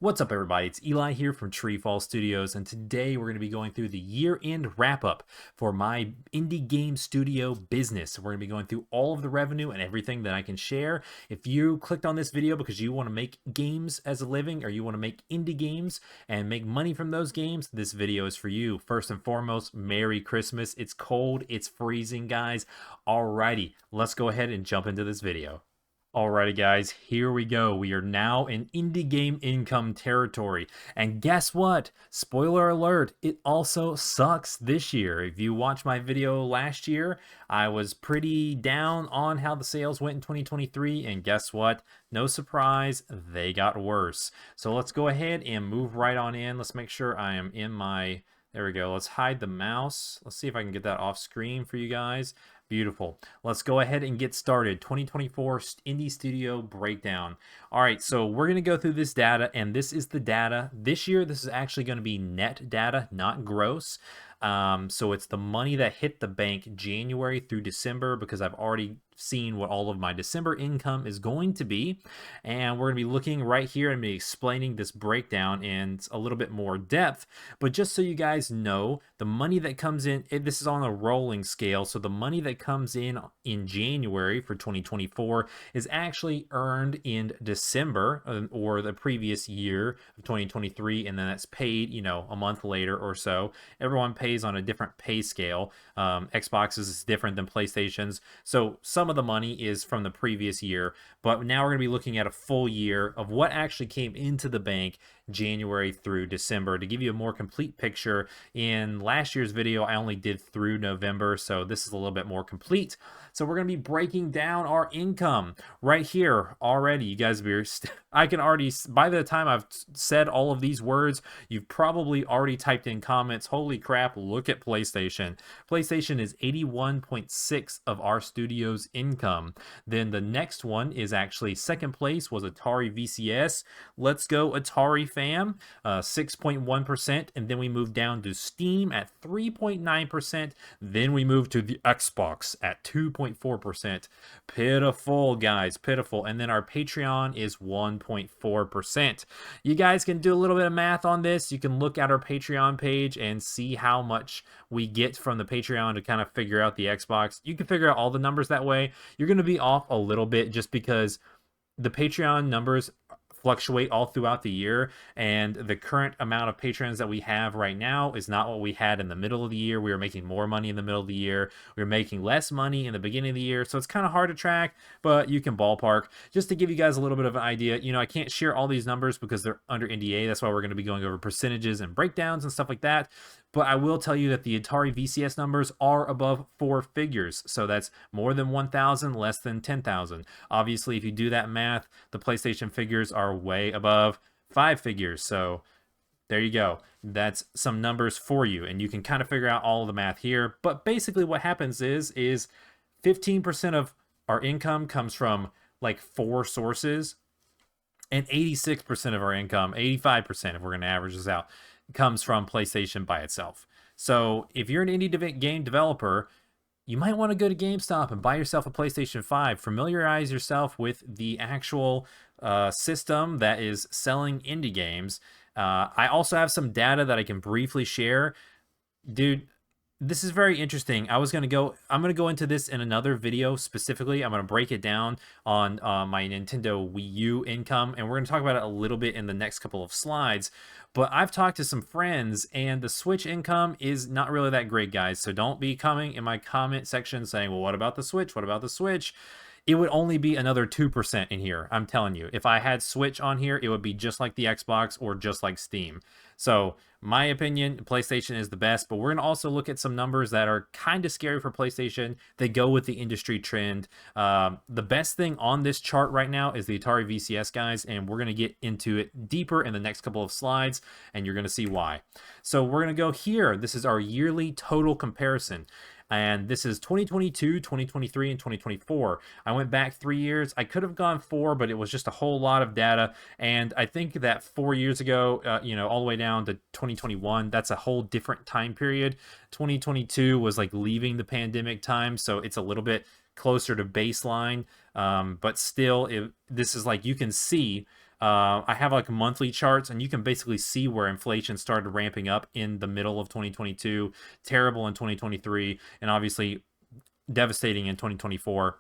What's up, everybody? It's Eli here from TreeFall Studios, and today we're going to be going through the year-end wrap-up for my indie game studio business. We're going to be going through all of the revenue and everything that I can share. If you clicked on this video because you want to make games as a living, or you want to make indie games and make money from those games, this video is for you. First and foremost, Merry Christmas. It's cold, it's freezing, guys. Alrighty, let's go ahead and jump into this video. Alrighty guys, here we go. We are now in indie game income territory. And guess what? Spoiler alert, it also sucks this year. If you watched my video last year, I was pretty down on how the sales went in 2023, and guess what? No surprise, they got worse. So let's go ahead and move right on in. Let's make sure I am in my... There we go. Let's hide the mouse. Let's see if I can get that off screen for you guys. Beautiful. Let's go ahead and get started. 2024 Indie Studio Breakdown. All right, so we're going to go through this data, and this is the data. This year, this is actually going to be net data, not gross. So it's the money that hit the bank January through December, because I've already seen what all of my December income is going to be, and we're going to be looking right here and be explaining this breakdown in a little bit more depth. But just so you guys know, the money that comes in, this is on a rolling scale, so the money that comes in January for 2024 is actually earned in December or the previous year of 2023, and then that's paid, you know, a month later or so. Everyone pays on a different pay scale. Xbox is different than PlayStation's, so some of the money is from the previous year, but now we're going to be looking at a full year of what actually came into the bank January through December to give you a more complete picture. In last year's video, I only did through November, so this is a little bit more complete. So we're going to be breaking down our income right here already. You guys, I can already, by the time I've said all of these words, you've probably already typed in comments, holy crap, look at PlayStation. PlayStation is 81.6 of our studio's income. Then the next one is actually second place was Atari VCS. Let's go Atari fam, 6.1%. And then we move down to Steam at 3.9%. Then we move to the Xbox at 2.4%. Pitiful, guys, pitiful. And then our Patreon is 1.4%. You guys can do a little bit of math on this. You can look at our Patreon page and see how much we get from the Patreon to kind of figure out the Xbox. You can figure out all the numbers that way. You're going to be off a little bit just because the Patreon numbers fluctuate all throughout the year, and the current amount of patrons that we have right now is not what we had in the middle of the year. We were making more money in the middle of the year. We were making less money in the beginning of the year, so it's kind of hard to track, but you can ballpark. Just to give you guys a little bit of an idea, you know, I can't share all these numbers because they're under NDA. That's why we're going to be going over percentages and breakdowns and stuff like that. But I will tell you that the Atari VCS numbers are above 4 figures. So that's more than 1,000, less than 10,000. Obviously, if you do that math, the PlayStation figures are way above 5 figures. So there you go. That's some numbers for you. And you can kind of figure out all of the math here. But basically what happens is 15% of our income comes from like 4 sources. And 86% of our income, 85% if we're going to average this out, comes from PlayStation by itself. So if you're an indie game developer, you might want to go to GameStop and buy yourself a PlayStation 5. Familiarize yourself with the actual system that is selling indie games. I also have some data that I can briefly share. Dude, this is very interesting. I'm going to go into this in another video specifically. I'm going to break it down on my Nintendo Wii U income, and we're going to talk about it a little bit in the next couple of slides. But I've talked to some friends, and the Switch income is not really that great, guys. So don't be coming in my comment section saying, well, what about the Switch? What about the Switch? It would only be another 2% in here. I'm telling you, if I had Switch on here, it would be just like the Xbox or just like Steam. So my opinion, PlayStation is the best, but we're going to also look at some numbers that are kind of scary for PlayStation. They go with the industry trend. The best thing on this chart right now is the Atari VCS, guys, and we're going to get into it deeper in the next couple of slides, and you're going to see why. So we're going to go here. This is our yearly total comparison. And this is 2022, 2023, and 2024. I went back 3 years. I could have gone 4, but it was just a whole lot of data. And I think that 4 years ago, you know, all the way down to 2021, that's a whole different time period. 2022 was like leaving the pandemic time, so it's a little bit closer to baseline. But still, this is like, you can see I have like monthly charts, and you can basically see where inflation started ramping up in the middle of 2022, terrible in 2023, and obviously devastating in 2024.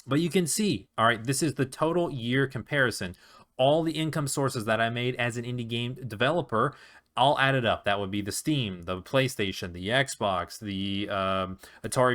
But you can see, all right, this is the total year comparison. All the income sources that I made as an indie game developer, all added up. That would be the Steam, the PlayStation, the Xbox, the Atari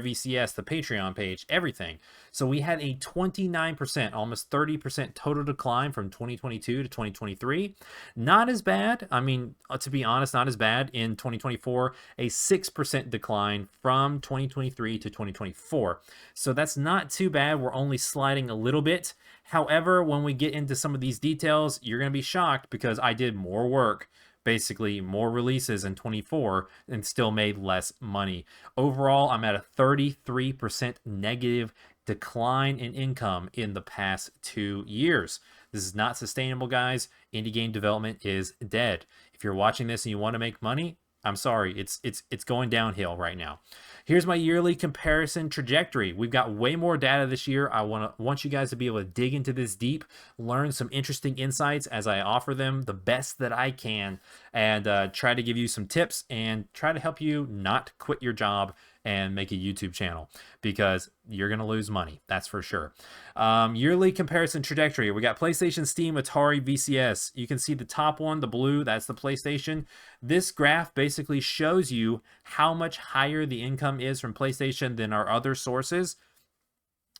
VCS, the Patreon page, everything. So we had a 29%, almost 30% total decline from 2022 to 2023. Not as bad. I mean, to be honest, not as bad in 2024. A 6% decline from 2023 to 2024. So that's not too bad. We're only sliding a little bit. However, when we get into some of these details, you're going to be shocked because I did more work, basically more releases in 24, and still made less money. Overall, I'm at a 33% negative decline in income in the past 2 years. This is not sustainable, guys. Indie game development is dead. If you're watching this and you want to make money, I'm sorry, it's going downhill right now. Here's my yearly comparison trajectory. We've got way more data this year. I want you guys to be able to dig into this deep, learn some interesting insights as I offer them the best that I can, and try to give you some tips and try to help you not quit your job and make a YouTube channel, because you're going to lose money. That's for sure. Yearly comparison trajectory. We got PlayStation, Steam, Atari, VCS. You can see the top one, the blue, that's the PlayStation. This graph basically shows you how much higher the income is from PlayStation than our other sources.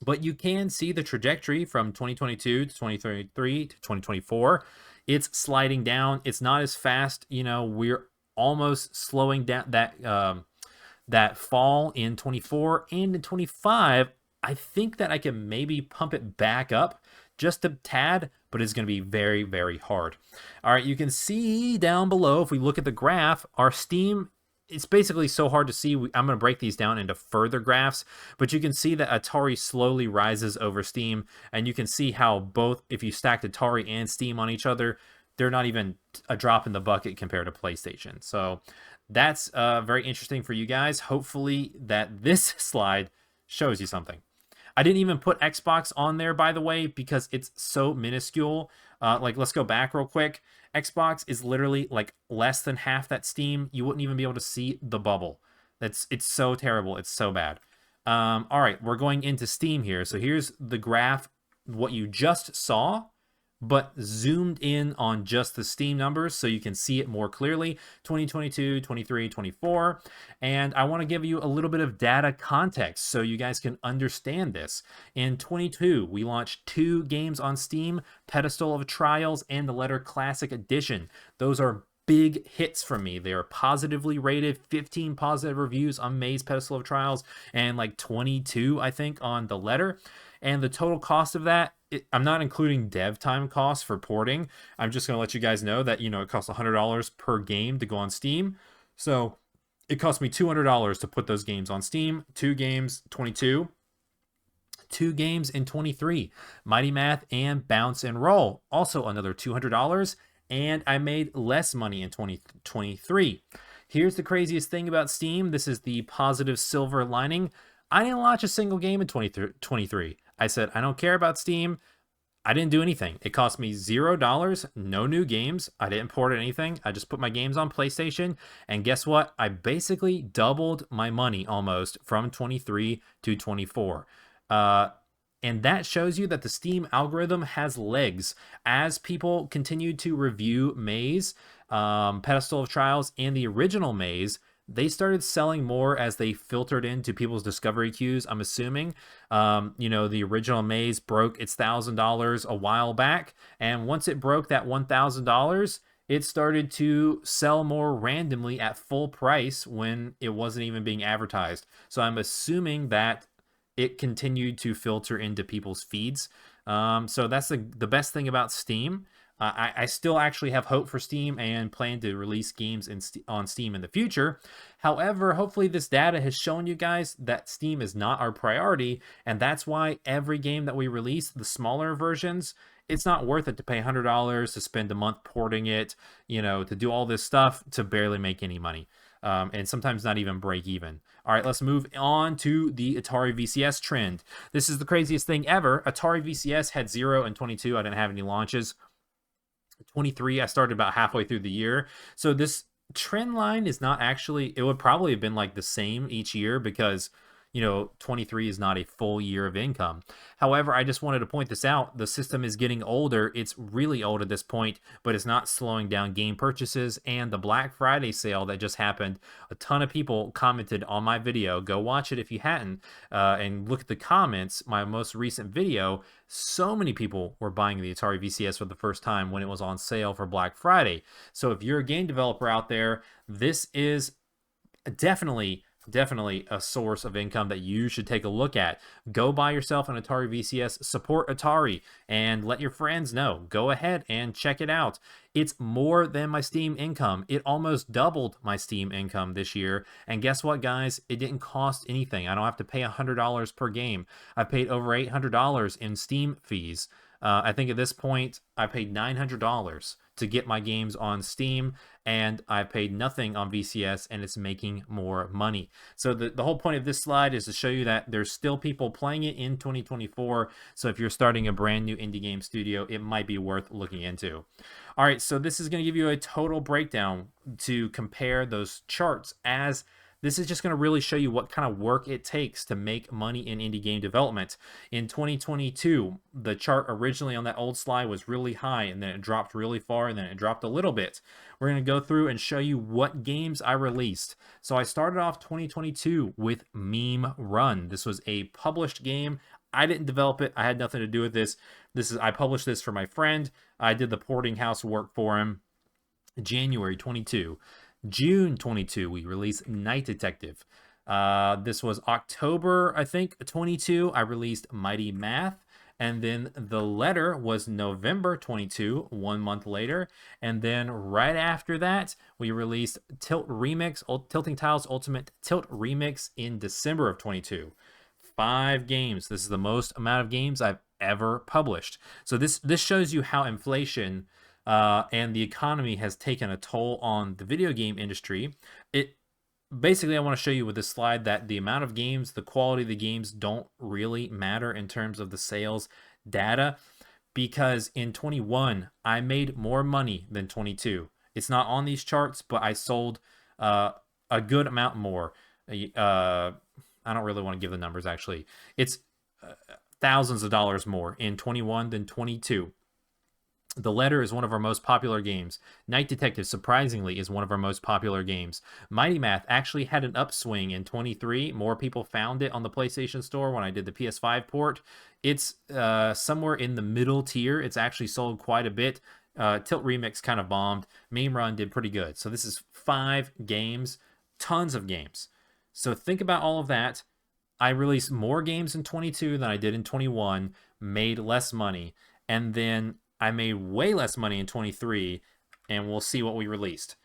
But you can see the trajectory from 2022 to 2023 to 2024. It's sliding down. It's not as fast. You know, we're almost slowing down that fall in 24 and in 25. I think that I can maybe pump it back up just a tad, but it's going to be very, very hard. All right, you can see down below, if we look at the graph, our Steam, it's basically so hard to see. I'm going to break these down into further graphs, but you can see that Atari slowly rises over Steam, and you can see how both, if you stacked Atari and Steam on each other, they're not even a drop in the bucket compared to PlayStation. So that's very interesting for you guys. Hopefully that this slide shows you something. I didn't even put Xbox on there, by the way, because it's so minuscule. Like, let's go back real quick. Xbox is literally like less than half that Steam. You wouldn't even be able to see the bubble. It's so terrible. It's so bad. All right, we're going into Steam here. So here's the graph, what you just saw, but zoomed in on just the Steam numbers so you can see it more clearly. 2022, 23, 24. And I want to give you a little bit of data context so you guys can understand this. In 22, we launched 2 games on Steam, Pedestal of Trials and The Letter Classic Edition. Those are big hits from me. They are positively rated, 15 positive reviews on May's Pedestal of Trials, and like 22, I think, on The Letter. And the total cost of that, I'm not including dev time costs for porting. I'm just going to let you guys know that, you know, it costs $100 per game to go on Steam. So it cost me $200 to put those games on Steam. 2 games, 22. 2 games in 23. Mighty Math and Bounce and Roll, also another $200. And I made less money in 2023. Here's the craziest thing about Steam. This is the positive silver lining. I didn't launch a single game in 2023. I said, I don't care about Steam. I didn't do anything. It cost me $0, no new games. I didn't port anything. I just put my games on PlayStation. And guess what? I basically doubled my money almost from 23 to 24. And that shows you that the Steam algorithm has legs. As people continue to review Maze, Pedestal of Trials, and the original Maze, they started selling more as they filtered into people's discovery queues, I'm assuming. You know, the original Maze broke its $1,000 a while back. And once it broke that $1,000, it started to sell more randomly at full price when it wasn't even being advertised. So I'm assuming that it continued to filter into people's feeds. So that's the best thing about Steam. I still actually have hope for Steam and plan to release games on Steam in the future. However, hopefully this data has shown you guys that Steam is not our priority, and that's why every game that we release, the smaller versions, it's not worth it to pay $100 to spend a month porting it, you know, to do all this stuff to barely make any money. And sometimes not even break even. All right, let's move on to the Atari VCS trend. This is the craziest thing ever. Atari VCS had 0 and 22. I didn't have any launches. 23, I started about halfway through the year. So this trend line is not actually, it would probably have been like the same each year because, 23 is not a full year of income. However, I just wanted to point this out. The system is getting older. It's really old at this point, but it's not slowing down game purchases. And the Black Friday sale that just happened, a ton of people commented on my video. Go watch it if you hadn't, and look at the comments. My most recent video, so many people were buying the Atari VCS for the first time when it was on sale for Black Friday. So if you're a game developer out there, this is definitely a source of income that you should take a look at. Go buy yourself an Atari VCS, support Atari, and let your friends know. Go ahead and check it out. It's more than my Steam income. It almost doubled my Steam income this year. And guess what, guys? It didn't cost anything. I don't have to pay $100 per game. I've paid over $800 in Steam fees. I think at this point, I paid $900 to get my games on Steam, and I paid nothing on VCS, and it's making more money. So the whole point of this slide is to show you that there's still people playing it in 2024. So if you're starting a brand new indie game studio, it might be worth looking into. All right, so this is going to give you a total breakdown to compare those charts, as this is just going to really show you what kind of work it takes to make money in indie game development. In 2022, the chart originally on that old slide was really high, and then it dropped really far, and then it dropped a little bit. We're going to go through and show you what games I released. So I started off 2022 with Meme Run. This was a published game. I didn't develop it. I had nothing to do with this. I published this for my friend. I did the porting house work for him. January 22. June 22, we released Night Detective. This was October, I think, 22. I released Mighty Math. And then The Letter was November 22, 1 month later. And then right after that, we released Tilting Tiles Ultimate Tilt Remix in December of 22. 5 games. This is the most amount of games I've ever published. So this shows you how inflation and the economy has taken a toll on the video game industry. Basically, I want to show you with this slide that the amount of games, the quality of the games don't really matter in terms of the sales data, because in 21, I made more money than 22. It's not on these charts, but I sold a good amount more. I don't really want to give the numbers, actually. It's thousands of dollars more in 21 than 22. The Letter is one of our most popular games. Night Detective, surprisingly, is one of our most popular games. Mighty Math actually had an upswing in 23. More people found it on the PlayStation Store when I did the PS5 port. It's somewhere in the middle tier. It's actually sold quite a bit. Tilt Remix kind of bombed. Meme Run did pretty good. So this is 5 games, tons of games. So think about all of that. I released more games in 22 than I did in 21, made less money, and then I made way less money in 23, and we'll see what we released.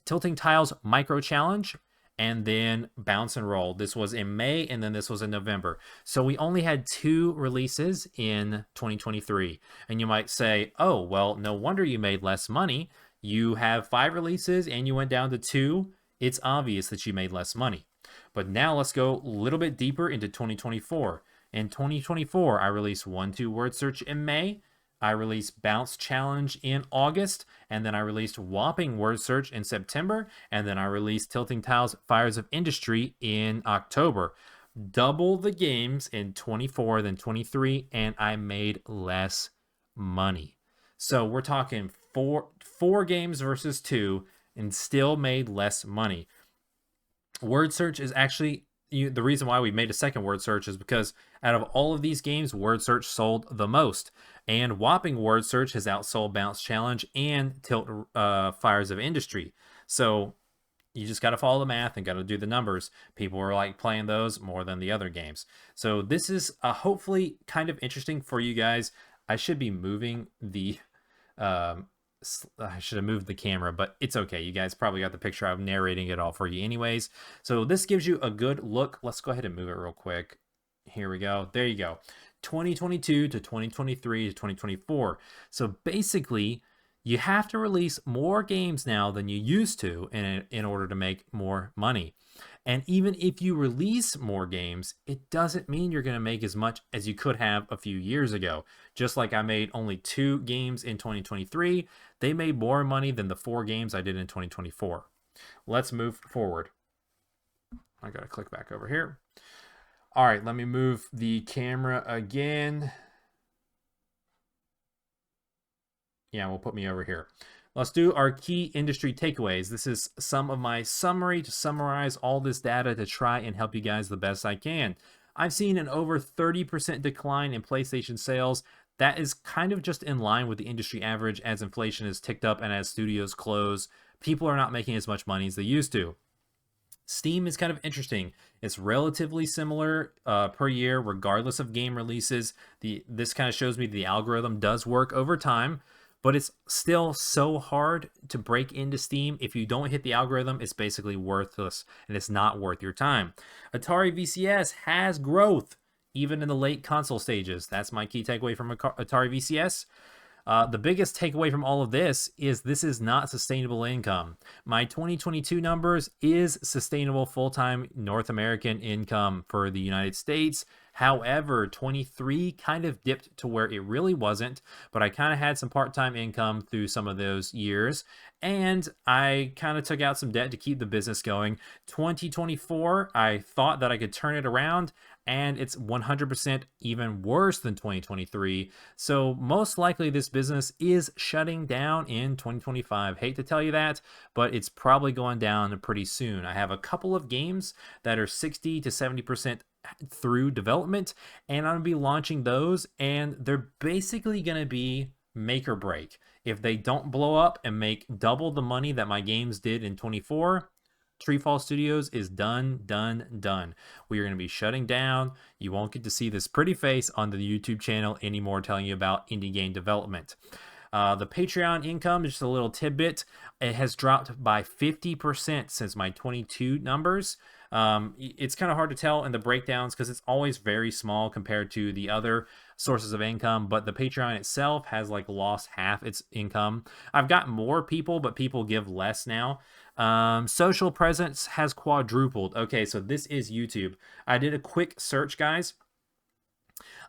Tilting Tiles Micro Challenge, and then Bounce and Roll. This was in May, and then this was in November. So we only had 2 releases in 2023. And you might say, oh, well, no wonder you made less money. You have 5 releases, and you went down to 2. It's obvious that you made less money. But now let's go a little bit deeper into 2024. In 2024, I released 1-2 Word Search in May. I released Bounce Challenge in August, and then I released Whopping Word Search in September, and then I released Tilting Tiles Fires of Industry in October. Double the games in 24 than 23, and I made less money. So we're talking four games versus 2, and still made less money. Word Search is actually the reason why we made a second Word Search is because out of all of these games, Word Search sold the most. And Whopping Word Search has outsold Bounce Challenge and Tilt Fires of Industry. So you just got to follow the math and got to do the numbers. People are like playing those more than the other games. So this is hopefully kind of interesting for you guys. I should be moving the... I should have moved the camera, but it's okay. You guys probably got the picture. I'm narrating it all for you anyways. So this gives you a good look. Let's go ahead and move it real quick. Here we go. There you go. 2022 to 2023 to 2024. So basically, you have to release more games now than you used to in order to make more money. And even if you release more games, it doesn't mean you're going to make as much as you could have a few years ago. Just like I made only 2 games in 2023, they made more money than the 4 games I did in 2024. Let's move forward. I got to click back over here. All right, let me move the camera again. Yeah, we'll put me over here. Let's do our key industry takeaways. This is some of my summary to summarize all this data to try and help you guys the best I can. I've seen an over 30% decline in PlayStation sales. That is kind of just in line with the industry average as inflation has ticked up and as studios close. People are not making as much money as they used to. Steam is kind of interesting. It's relatively similar per year, regardless of game releases. This kind of shows me the algorithm does work over time, but it's still so hard to break into Steam. If you don't hit the algorithm, it's basically worthless, and it's not worth your time. Atari VCS has growth, even in the late console stages. That's my key takeaway from Atari VCS. The biggest takeaway from all of this is not sustainable income. My 2022 numbers is sustainable full-time North American income for the United States. However, 23 kind of dipped to where it really wasn't, but I kind of had some part-time income through some of those years, and I kind of took out some debt to keep the business going. 2024, I thought that I could turn it around, and it's 100% even worse than 2023. So most likely this business is shutting down in 2025. Hate to tell you that, but it's probably going down pretty soon. I have a couple of games that are 60 to 70% through development, and I'm going to be launching those, and they're basically going to be make or break. If they don't blow up and make double the money that my games did in 24, TreeFall Studios is done. We are going to be shutting down. You won't get to see this pretty face on the YouTube channel anymore telling you about indie game development. The Patreon income is just a little tidbit. It has dropped by 50% since my 22 numbers. It's kind of hard to tell in the breakdowns because it's always very small compared to the other sources of income, but the Patreon itself has like lost half its income. I've got more people, but people give less now. Social presence has quadrupled. Okay, so this is YouTube. I did a quick search, guys.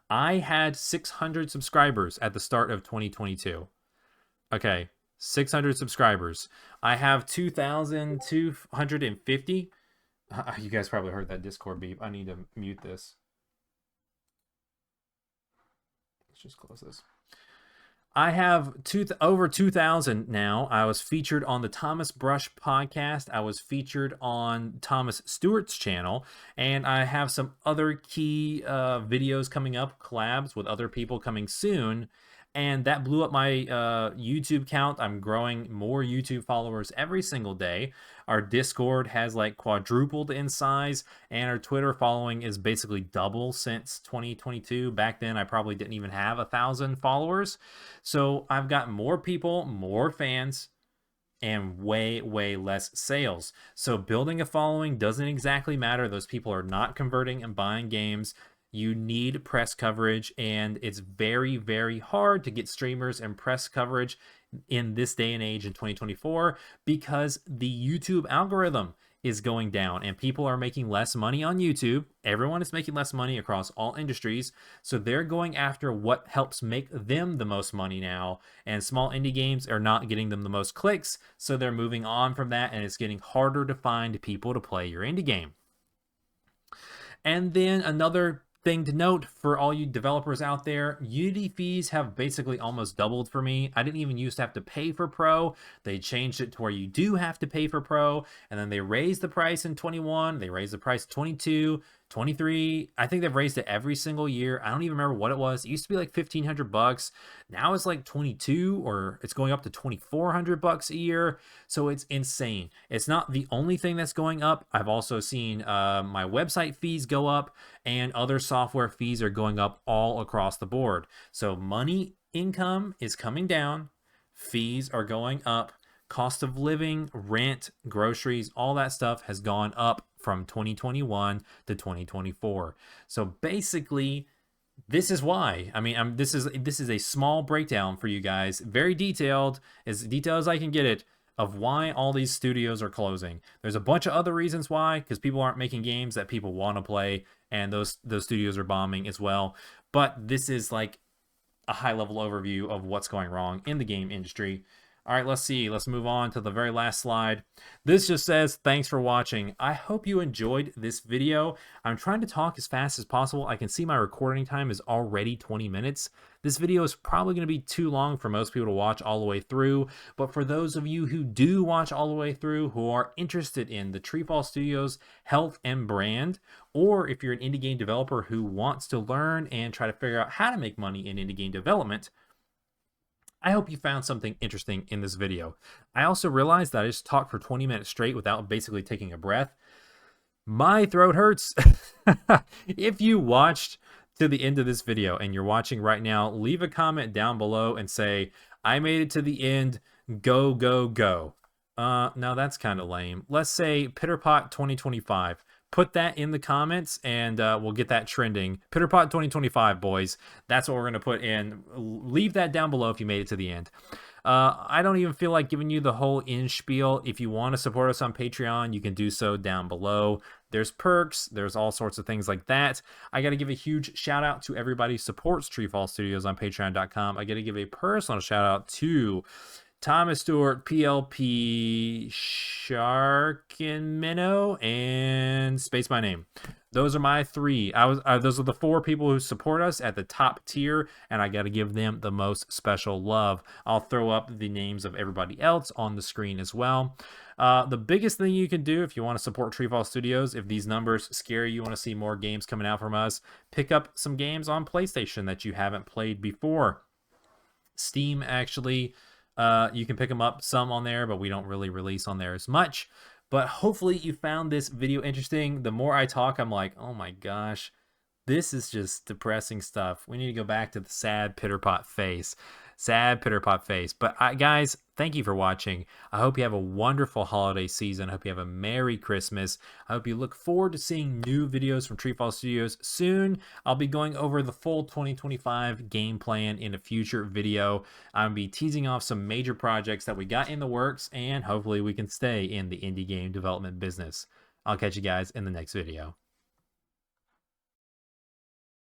I had 600 subscribers at the start of 2022. Okay, 600 subscribers. I have 2,250. You guys probably heard that Discord beep. I need to mute this. Let's just close this. I have over 2,000 now. I was featured on the Thomas Brush podcast. I was featured on Thomas Stewart's channel. And I have some other key videos coming up, collabs with other people coming soon. And that blew up my YouTube count. I'm growing more YouTube followers every single day. Our Discord has like quadrupled in size, and our Twitter following is basically double since 2022. Back then, I probably didn't even have 1,000 followers. So I've got more people, more fans, and way less sales. So building a following doesn't exactly matter. Those people are not converting and buying games. You need press coverage, and it's very hard to get streamers and press coverage in this day and age in 2024 because the YouTube algorithm is going down and people are making less money on YouTube. Everyone is making less money across all industries, so they're going after what helps make them the most money now, and small indie games are not getting them the most clicks, so they're moving on from that, and it's getting harder to find people to play your indie game. And then another thing to note for all you developers out there, Unity fees have basically almost doubled for me. I didn't even used to have to pay for Pro. They changed it to where you do have to pay for Pro, and then they raised the price in 21, they raised the price 22, 23. I think they've raised it every single year. I don't even remember what it was. It used to be like $1,500. Now it's like 22, or it's going up to $2,400 a year. So it's insane. It's not the only thing that's going up. I've also seen my website fees go up, and other software fees are going up all across the board. So money income is coming down. Fees are going up. Cost of living, rent, groceries, all that stuff has gone up from 2021 to 2024. So basically, this is why. I mean, this is a small breakdown for you guys, very detailed as I can get it. of why all these studios are closing. There's a bunch of other reasons why, because people aren't making games that people want to play, and those studios are bombing as well. But this is like a high-level overview of what's going wrong in the game industry. All right, let's see. Let's move on to the very last slide. This just says, thanks for watching. I hope you enjoyed this video. I'm trying to talk as fast as possible. I can see my recording time is already 20 minutes. This video is probably going to be too long for most people to watch all the way through, but for those of you who do watch all the way through, who are interested in the TreeFall Studios health and brand, or if you're an indie game developer who wants to learn and try to figure out how to make money in indie game development, I hope you found something interesting in this video. I also realized that I just talked for 20 minutes straight without basically taking a breath. My throat hurts. If you watched to the end of this video and you're watching right now, leave a comment down below and say, I made it to the end, go, go, go. No, that's kind of lame. Let's say Pitterpot 2025. Put that in the comments and we'll get that trending. Pitterpot 2025, boys. That's what we're going to put in. Leave that down below if you made it to the end. I don't even feel like giving you the whole in spiel. If you want to support us on Patreon, you can do so down below. There's perks. There's all sorts of things like that. I got to give a huge shout out to everybody who supports TreeFall Studios on Patreon.com. I got to give a personal shout out to Thomas Stewart, PLP, Shark and Minnow, and Space My Name. Those are my three. Those are the four people who support us at the top tier, and I got to give them the most special love. I'll throw up the names of everybody else on the screen as well. The biggest thing you can do if you want to support TreeFall Studios, if these numbers scare you, want to see more games coming out from us, pick up some games on PlayStation that you haven't played before. Steam, actually, you can pick them up some on there, but we don't really release on there as much. But hopefully you found this video interesting. The more I talk, I'm like, oh my gosh, this is just depressing stuff. We need to go back to the sad Pitterpot face. Sad Pitterpot face. But guys, thank you for watching. I hope you have a wonderful holiday season. I hope you have a Merry Christmas. I hope you look forward to seeing new videos from TreeFall Studios soon. I'll be going over the full 2025 game plan in a future video. I'll be teasing off some major projects that we got in the works, and hopefully we can stay in the indie game development business. I'll catch you guys in the next video.